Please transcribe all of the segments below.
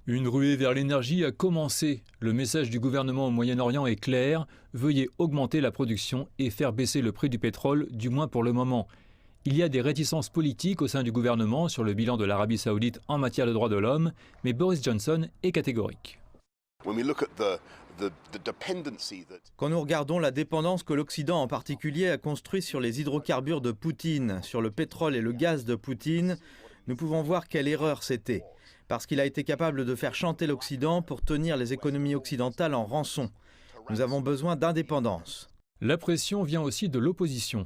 Une ruée vers l'énergie a commencé. Le message du gouvernement au Moyen-Orient est clair. Veuillez augmenter la production et faire baisser le prix du pétrole, du moins pour le moment. Il y a des réticences politiques au sein du gouvernement sur le bilan de l'Arabie saoudite en matière de droits de l'homme, mais Boris Johnson est catégorique. Quand nous regardons la dépendance que l'Occident en particulier a construite sur les hydrocarbures de Poutine, sur le pétrole et le gaz de Poutine, nous pouvons voir quelle erreur c'était. Parce qu'il a été capable de faire chanter l'Occident pour tenir les économies occidentales en rançon. Nous avons besoin d'indépendance. La pression vient aussi de l'opposition.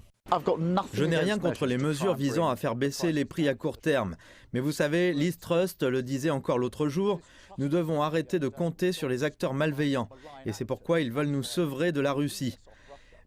Je n'ai rien contre les mesures visant à faire baisser les prix à court terme. Mais vous savez, Liz Truss le disait encore l'autre jour, nous devons arrêter de compter sur les acteurs malveillants. Et c'est pourquoi ils veulent nous sevrer de la Russie.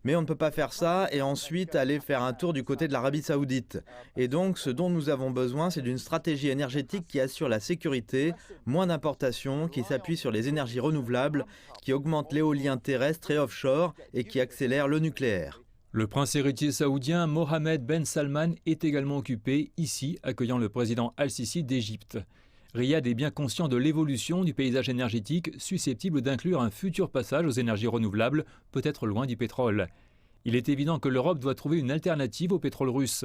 Mais on ne peut pas faire ça et ensuite aller faire un tour du côté de l'Arabie saoudite. Et donc, ce dont nous avons besoin, c'est d'une stratégie énergétique qui assure la sécurité, moins d'importations, qui s'appuie sur les énergies renouvelables, qui augmente l'éolien terrestre et offshore et qui accélère le nucléaire. Le prince héritier saoudien Mohammed Ben Salman est également occupé ici, accueillant le président Al-Sisi d'Égypte. Riyad est bien conscient de l'évolution du paysage énergétique susceptible d'inclure un futur passage aux énergies renouvelables, peut-être loin du pétrole. Il est évident que l'Europe doit trouver une alternative au pétrole russe.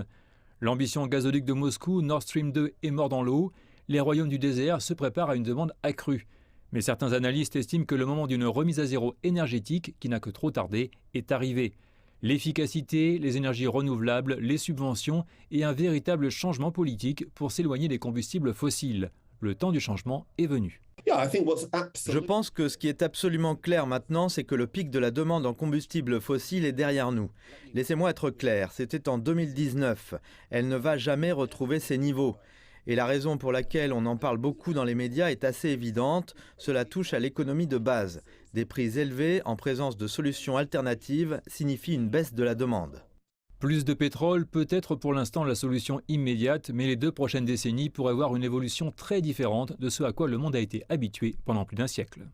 L'ambition gazoduc de Moscou, Nord Stream 2, est mort dans l'eau. Les royaumes du désert se préparent à une demande accrue. Mais certains analystes estiment que le moment d'une remise à zéro énergétique, qui n'a que trop tardé, est arrivé. L'efficacité, les énergies renouvelables, les subventions et un véritable changement politique pour s'éloigner des combustibles fossiles. Le temps du changement est venu. Je pense que ce qui est absolument clair maintenant, c'est que le pic de la demande en combustibles fossiles est derrière nous. Laissez-moi être clair, c'était en 2019. Elle ne va jamais retrouver ces niveaux. Et la raison pour laquelle on en parle beaucoup dans les médias est assez évidente. Cela touche à l'économie de base. Des prix élevés en présence de solutions alternatives signifient une baisse de la demande. Plus de pétrole peut être pour l'instant la solution immédiate, mais les 2 prochaines décennies pourraient voir une évolution très différente de ce à quoi le monde a été habitué pendant plus d'un siècle.